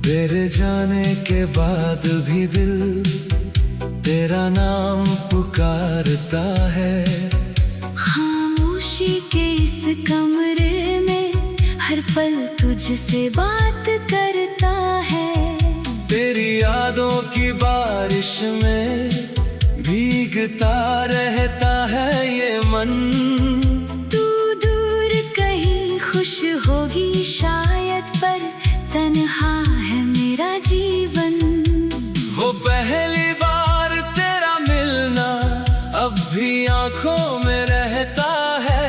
तेरे जाने के बाद भी दिल तेरा नाम पुकारता है। खामोशी के इस कमरे में हर पल तुझसे बात करता है। तेरी यादों की बारिश में भीगता रहता है ये मन। तू दूर कहीं खुश होगी शायद, पर तन्हा है मेरा जीवन। वो पहली बार तेरा मिलना अब भी आंखों में रहता है।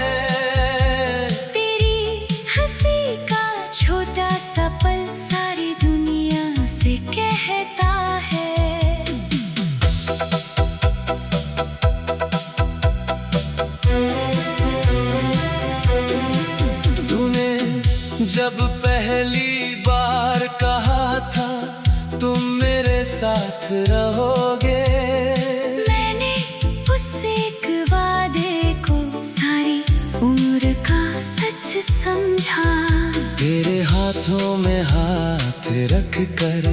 तेरी हंसी का छोटा सा पल सारी दुनिया से कहता है। तूने जब पहली बार कहा था तुम मेरे साथ रहोगे, मैंने उस एक वादे को सारी उम्र का सच समझा। तेरे हाथों में हाथ रख कर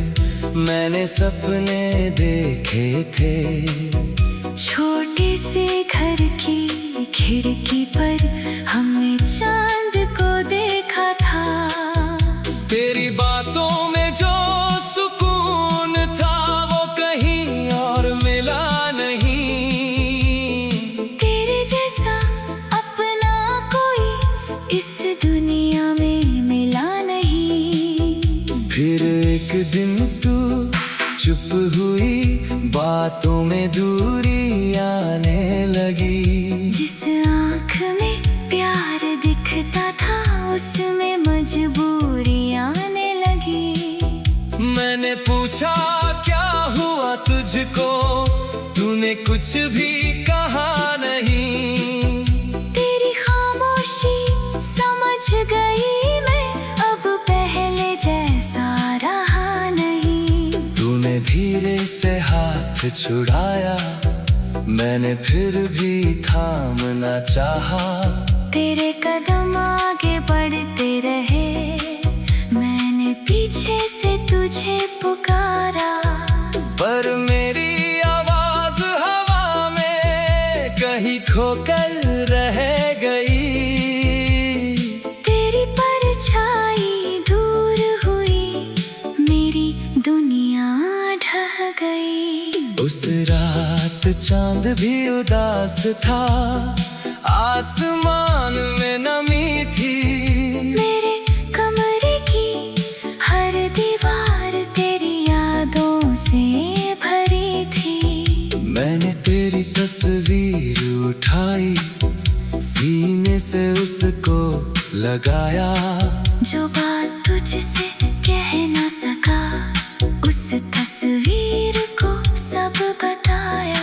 मैंने सपने देखे थे। छोटे से घर की खिड़की पर हमने चांद को देखा था। तेरी बातों में जो सुकून था वो कहीं और मिला नहीं। तेरे जैसा अपना कोई इस दुनिया में मिला नहीं। फिर एक दिन तू चुप हुई, बातों में दूरी आने लगी। जिस आँख में प्यार दिखता था उसमें मजबूरी आने लगी। मैंने पूछा क्या हुआ तुझको, तूने कुछ भी कहा नहीं। तेरी खामोशी समझ गई मैं, अब पहले जैसा रहा नहीं। तूने धीरे से हाथ छुड़ाया, मैंने फिर भी थामना चाहा। तेरे कदम आगे बढ़ते रहे, मैंने पीछे से तुझे पुकारा। पर मेरी आवाज हवा में कहीं खोकर रह गई। तेरी परछाई दूर हुई, मेरी दुनिया ढह गई। उस रात चांद भी उदास था, आसमान में नमी थी। मेरे कमरे की हर दीवार तेरी यादों से भरी थी। मैंने तेरी तस्वीर उठाई, सीने से उसको लगाया। जो बात तुझसे कह ना सका उस तस्वीर को सब बताया।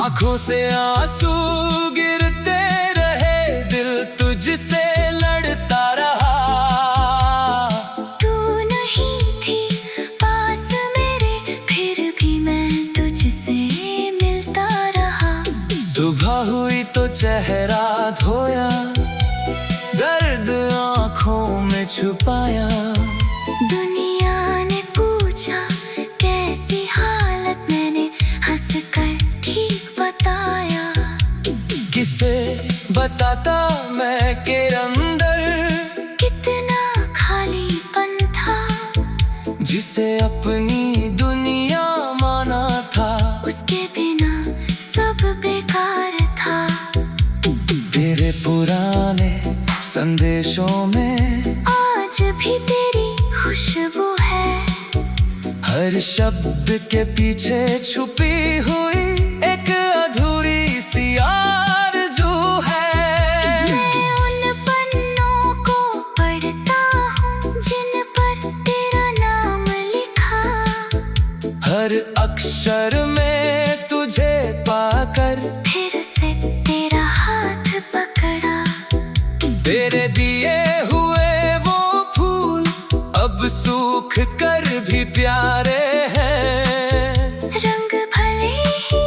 आंखों से आंसू गिरते रहे, दिल तुझसे लड़ता रहा। तू नहीं थी पास मेरे, फिर भी मैं तुझसे मिलता रहा। सुबह हुई तो चेहरा धोया, दर्द आंखों में छुपाया। दुनिया ने पूछा कैसी हालत, मैंने हंसकर ठीक बताया। किसे बताता मैं के अंदर कितना खालीपन था, जिसे अपनी दुनिया माना था। उसके बिना सब बेकार था। तेरे पुराने संदेशों में आज भी तेरी खुशबू है, हर शब्द के पीछे छुपी हुई एक अधूरी सी आरज़ू है। मैं उन पन्नों को पढ़ता हूँ जिन पर तेरा नाम लिखा। हर अक्षर में तुझे पाकर फिर से तेरा हाथ पकड़ा। तेरे दिए हुए वो फूल अब सूख कर भी प्यारे हैं। रंग भले ही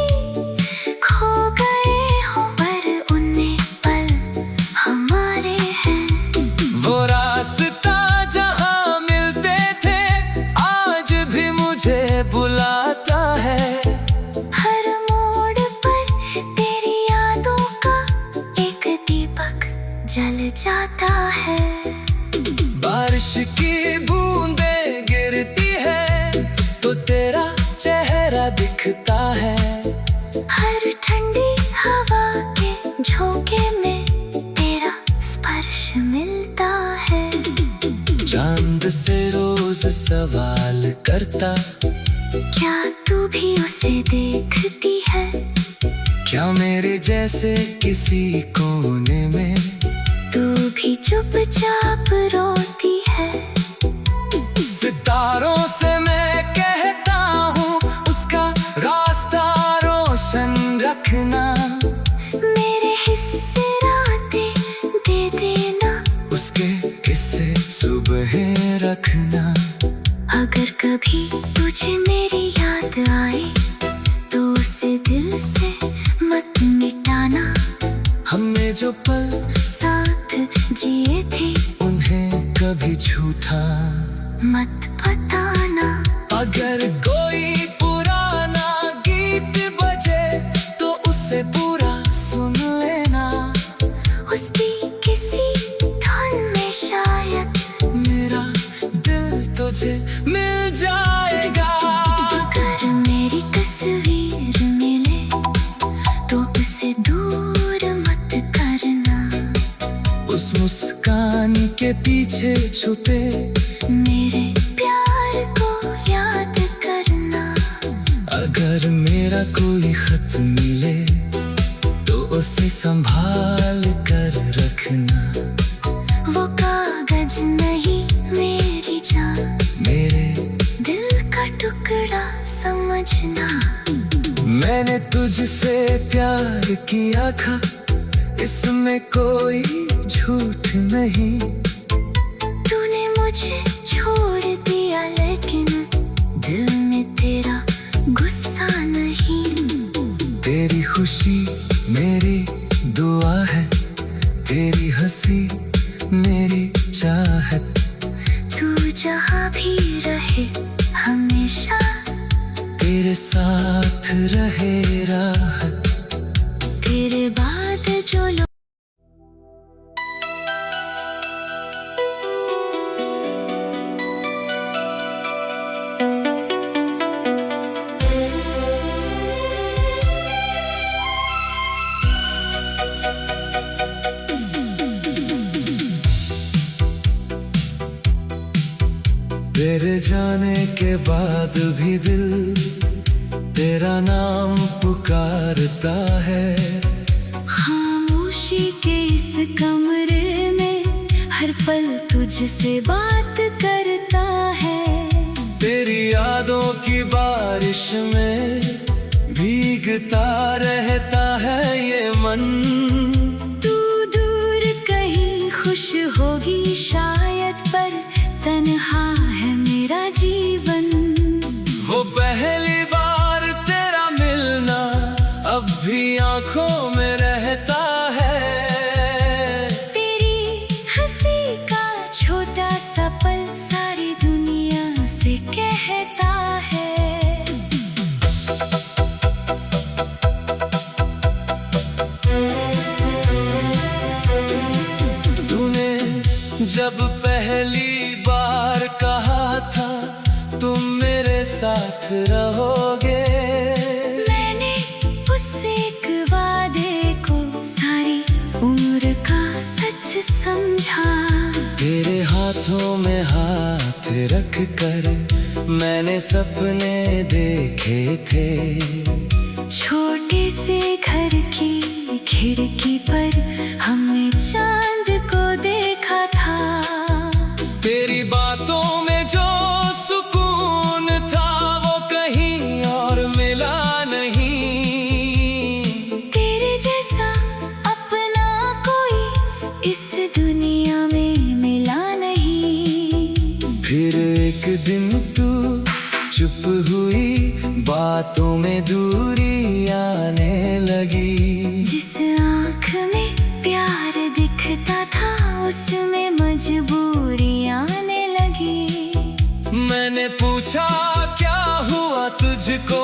जल जाता है। बारिश की बूंदें गिरती है तो तेरा चेहरा दिखता है। हर ठंडी हवा के झोंके में तेरा स्पर्श मिलता है। चांद से रोज सवाल करता, क्या तू भी उसे देखती है? क्या मेरे जैसे किसी कोने में तू भी चुपचाप रोती है? सितारों से मैं कहता हूँ उसका रास्ता रोशन रखना। मेरे हिस्से रातें दे देना, उसके हिस्से सुबह रखना। अगर कभी तुझे मेरी याद आए तो उसे दिल से मत मिटाना। हमने जो पल साथ जिए थे उन्हें कभी झूठा मत बताना। अगर कोई पुराना गीत बजे तो उसे पूरा सुन लेना। उसकी किसी धुन में शायद मेरा दिल तुझे मिल जाएगा। अगर मेरी तस्वीर मिले तो उसे दूर मत करना। उस मुस्कान के पीछे छुपे मेरे प्यार को याद करना। अगर मेरा कोई खत मिले तो उसे संभाल कर रखना। वो कागज नहीं मेरी जान, मेरे दिल का टुकड़ा समझना। मैंने तुझसे प्यार किया था, इसमें कोई झूठ नहीं। तूने मुझे छोड़ दिया लेकिन दिल में तेरा गुस्सा नहीं। तेरी खुशी मेरी दुआ है, तेरी हंसी मेरी चाहत। तू जहाँ भी रहे हमेशा तेरे साथ रहे राहत। तेरे बाद जो लोग तेरे जाने के बाद भी दिल तेरा नाम पुकारता है। खामोशी के इस कमरे में हर पल तुझसे बात करता है। तेरी यादों की बारिश में भीगता रहता है ये मन। तू दूर कहीं खुश होगी शायद, पर तन्हा है मेरा जीवन। वो पहली बार तेरा मिलना अब भी आंखों में रहता है। तेरी हंसी का छोटा सा पल सारी दुनिया से कहता है। तूने जब पहली बार कहा था तुम मेरे साथ रहोगे, मैंने उस एक वादे को सारी उम्र का सच समझा। तेरे हाथों में हाथ रख कर मैंने सपने देखे थे। छोटे से घर की खिड़की पर हमने चांद को देखा था। तेरी बातों में जो सुकून था वो कहीं और मिला नहीं। तेरे जैसा अपना कोई इस दुनिया में मिला नहीं। फिर एक दिन तू चुप हुई, बातों में दूरी आने लगी। जिस आँख में प्यार दिखता था उसमें मजबूरी आने लगी। मैंने पूछा क्या हुआ तुझको,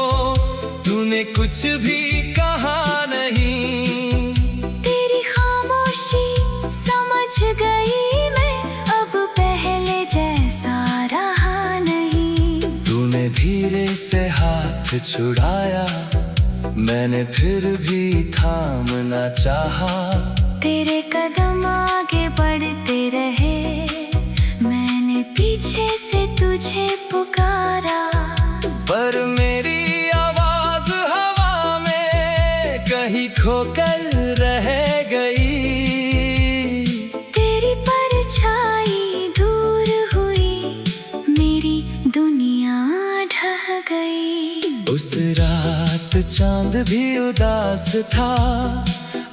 तूने कुछ भी कहा नहीं। तेरी खामोशी हाथ छुड़ाया, मैंने फिर भी थामना चाहा। तेरे कदम आगे बढ़ते रहे, मैंने पीछे से तुझे पुकारा। पर मेरी आवाज हवा में कहीं खोकर रह गई। तेरी परछाई दूर हुई, मेरी दुनिया ढह गई। उस रात चांद भी उदास था,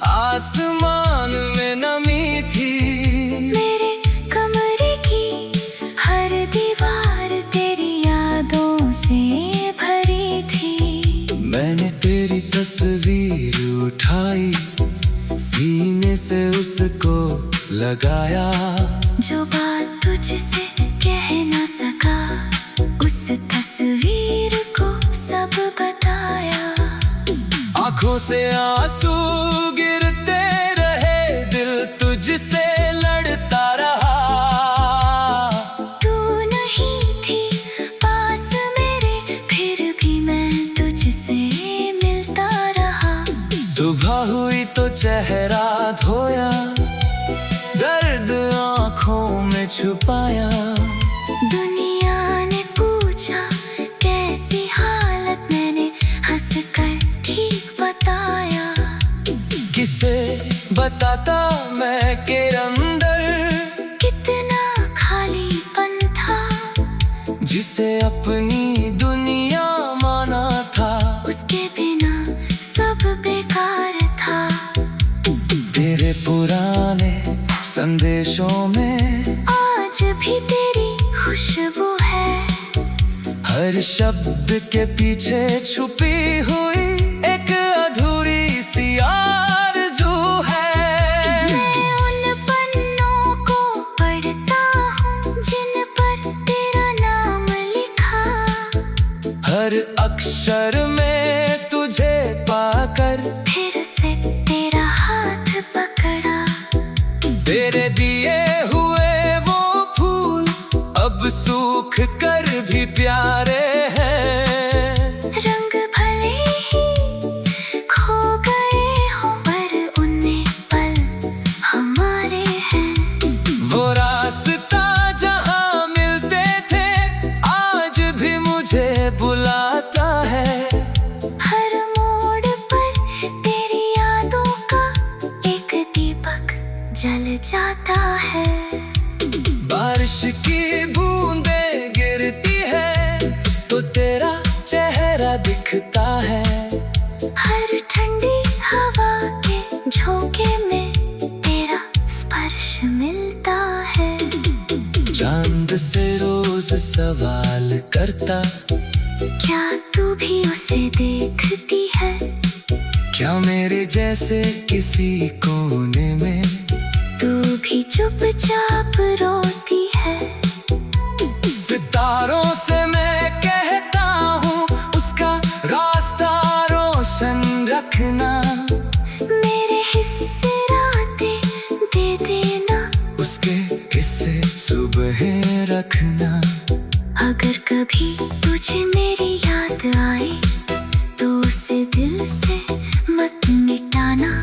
आसमान में नमी थी। मेरे कमरे की हर दीवार तेरी यादों से भरी थी। मैंने तेरी तस्वीर उठाई, सीने से उसको लगाया। जो बात तुझसे कह ना सका, उस तस्वीर को सब बताया। आंखों से आंसू गिरते रहे, दिल तुझसे लड़ता रहा। तू नहीं थी पास मेरे, फिर भी मैं तुझसे मिलता रहा। सुबह हुई तो चेहरा धोया, दर्द आंखों में छुपाया। दुनिया ने पूछा कैसी हालत, मैंने हंसकर ठीक बताया। किसे बताता मैं के अंदर कितना खालीपन था, जिसे अपनी दुनिया माना था। उसके बिना सब बेकार था। तेरे पुराने संदेशों में आज भी तेरी खुशबू है, हर शब्द के पीछे छुपी हुई एक अधूरी सी आरज़ू है। मैं उन पन्नों को पढ़ता हूँ जिन पर तेरा नाम लिखा। हर अक्षर में तुझे पाकर फिर से तेरा हाथ पकड़ा। तेरे दिए हुए वो फूल अब सूख कर भी प्यारे हैं। रंग भले ही खो गए हो, पर उन्हें पल हमारे हैं। वो रास्ता जहाँ मिलते थे, आज भी मुझे बुलाता है। हर मोड़ पर तेरी यादों का एक दीपक जल जाता है। बारिश की बूंदें गिरती है तो तेरा चेहरा दिखता है। हर ठंडी हवा के झोंके में तेरा स्पर्श मिलता है। चांद से रोज सवाल करता, क्या तू भी उसे देखती है? क्या मेरे जैसे किसी कोने में तू भी चुपचाप रोती है? सितारों से मैं कहता हूँ, उसका रास्ता रोशन रखना। मेरे हिस्से रातें दे देना, उसके हिस्से सुबह रखना। अगर कभी तुझे मेरी याद आए तो उसे दिल से मत मिटाना।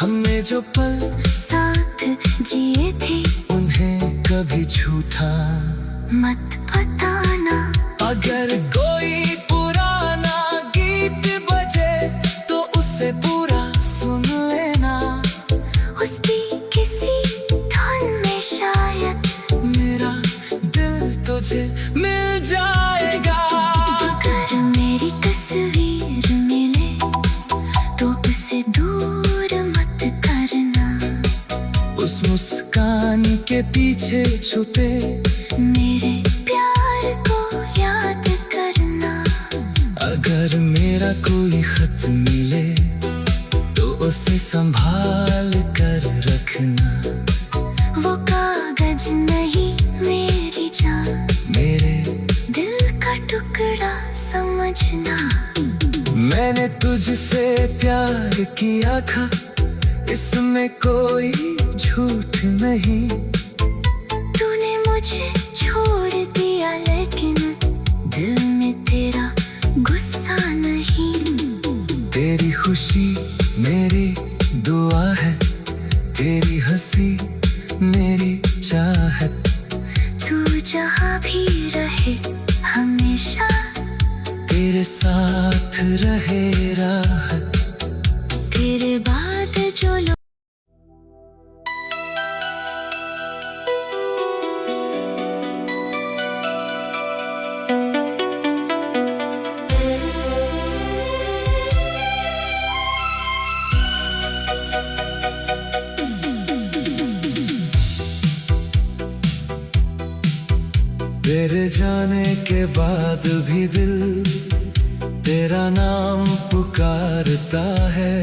हमने जो पल साथ जिए थे उन्हें कभी झूठा मत बताना। अगर कोई पुराना गीत बजे तो उसे पूरा सुन लेना। उसकी किसी धुन में शायद मेरा दिल तुझे मिल जाएगा। अगर मेरी तस्वीर मिले तो उसे दूर मत करना। उस मुस्कान के पीछे छुपे मेरे प्यार को याद करना। अगर मेरा कोई खत मिले तो उसे संभाल कर रखना। वो कागज नहीं मेरी जान, मेरे दिल का टुकड़ा समझना। मैंने तुझसे प्यार किया था, इसमें कोई झूठ नहीं। तूने मुझे छोड़ दिया, लेकिन दिल में तेरा गुस्सा खुशी मेरी दुआ है, तेरी हंसी मेरी चाहत। तू जहाँ भी रहे हमेशा तेरे साथ रहे राहत। तेरे बाद जो लोग तेरे जाने के बाद भी दिल तेरा नाम पुकारता है।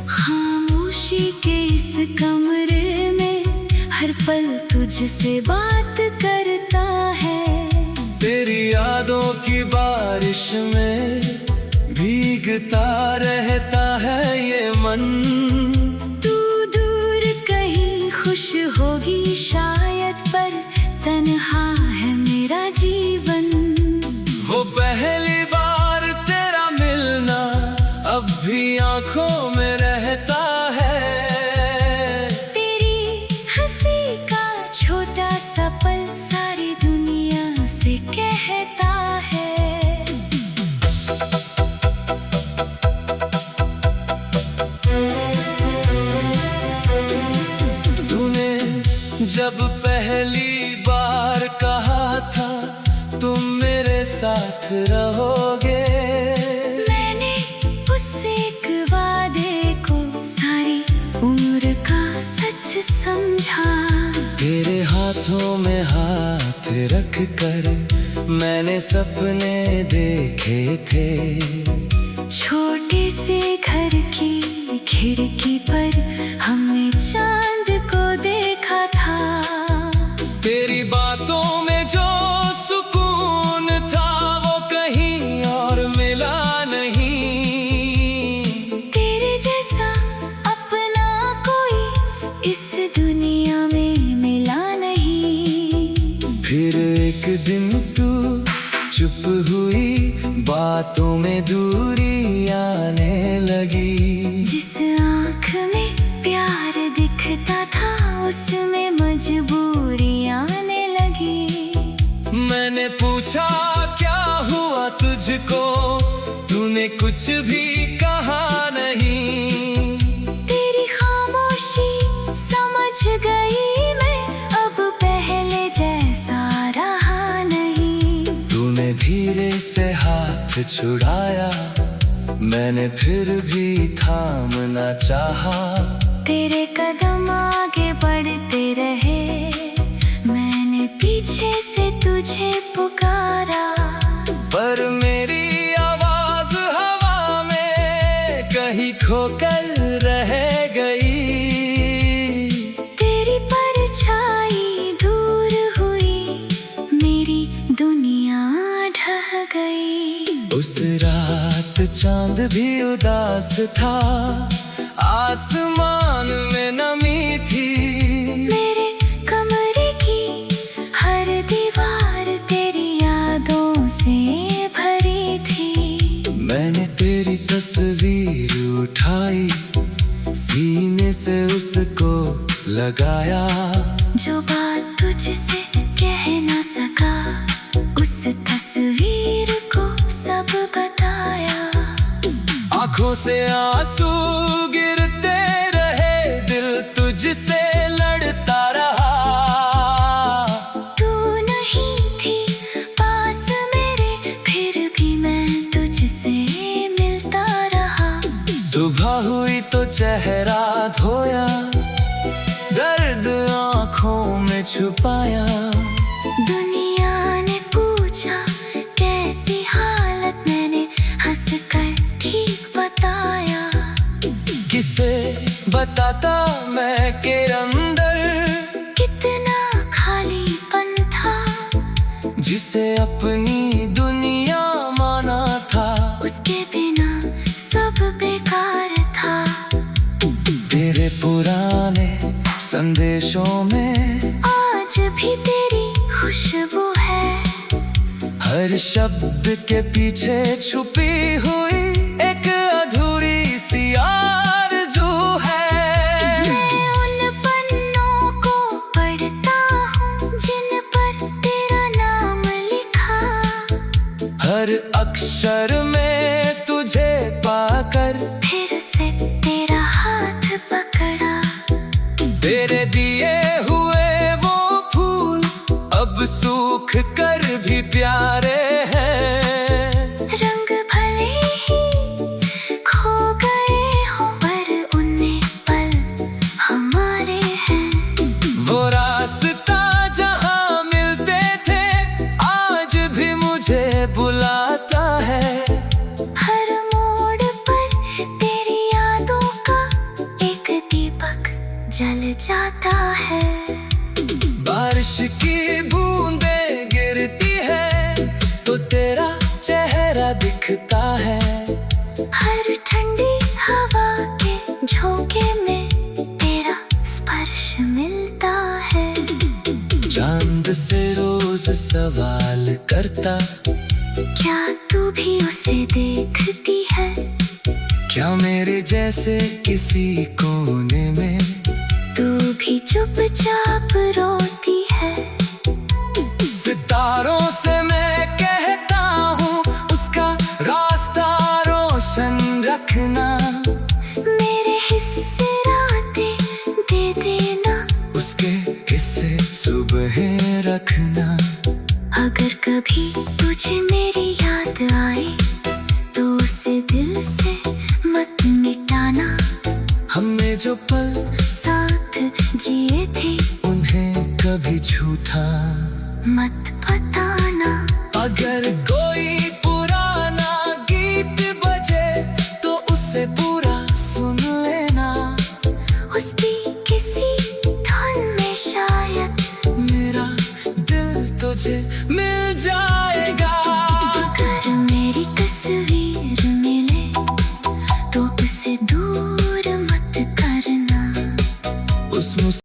खामोशी के इस कमरे में हर पल तुझसे बात करता है। तेरी यादों की बारिश में भीगता रहता है ये मन। तू दूर कहीं खुश होगी शायद, पर तन्हा है मेरा जीवन। वो पहली बार तेरा मिलना अब भी आंखों में रहता है। तेरी हंसी का छोटा सा पल सारी दुनिया से कहता है। तूने जब पहली बार कहा था तुम मेरे साथ रहोगे, मैंने उस एक वादे को सारी उम्र का सच समझा। तेरे हाथों में हाथ रख कर मैंने सपने देखे थे। छोटे से घर की खिड़की पर हमने चांद को देखा था। तेरी बातों में जो सुकून था वो कहीं और मिला नहीं। तेरे जैसा अपना कोई इस दुनिया में मिला नहीं। फिर एक दिन तू चुप हुई, बातों में दूरी आने लगी। जिस आँख में प्यार दिखता था उसमें मजबूरी आने लगी। मैंने पूछा क्या हुआ तुझको, तूने कुछ भी कहा नहीं। तेरी खामोशी समझ गई मैं, अब पहले जैसा रहा नहीं। तूने धीरे से हाथ छुड़ाया, मैंने फिर भी थामना चाहा। तेरे कदम आगे बढ़ते रहे, मैंने पीछे से तुझे पुकारा। पर मेरी आवाज हवा में कहीं खोकर रह गई। तेरी परछाई दूर हुई, मेरी दुनिया ढह गई। उस रात चांद भी उदास था, आसमान में नमी थी। मेरे कमरे की हर दीवार तेरी यादों से भरी थी। मैंने तेरी तस्वीर उठाई, सीने से उसको लगाया। जो बात तुझसे कह ना सका उस तस्वीर को सब बताया। आंखों से आंसू गिरते रहे, दिल तुझसे लड़ता रहा। तू नहीं थी पास मेरे, फिर भी मैं तुझसे मिलता रहा। सुबह हुई तो चेहरा धोया, दर्द आंखों में छुपाया। दुनिया ने पूछा कैसी हालत, मैंने हंसकर ठीक बताया। किसे बताता मैं के अंदर कितना खालीपन था, जिसे अपनी दुनिया माना था। उसके बिना सब बेकार था। तेरे पुराने संदेशों में आज भी तेरी खुशबू है। हर शब्द के पीछे छुपी हुई एक अधूरी मेरे दिए हुए वो फूल अब सूख कर भी प्यारे हैं। रंग भले ही खो गए हो पर उन्हें पल हमारे हैं। वो रास्ता जहाँ मिलते थे आज भी मुझे बुलाता है। हर मोड़ पर तेरी यादों का एक दीपक जल जाता है। बारिश की बूंदें गिरती है तो तेरा चेहरा दिखता है। हर ठंडी हवा के झोंके में तेरा स्पर्श मिलता है। चांद से रोज सवाल करता, क्या तू भी उसे देखती है? क्या मेरे जैसे किसी कोने में तू भी चुपचाप रोती है? सितारों से मैं कहता हूँ उसका रास्ता रोशन रखना। मेरे हिस्से रातें दे देना, उसके हिस्से सुबह रखना। अगर कभी तुझे मेरी याद आए तो उसे दिल से मत मिटाना। हमें जो पल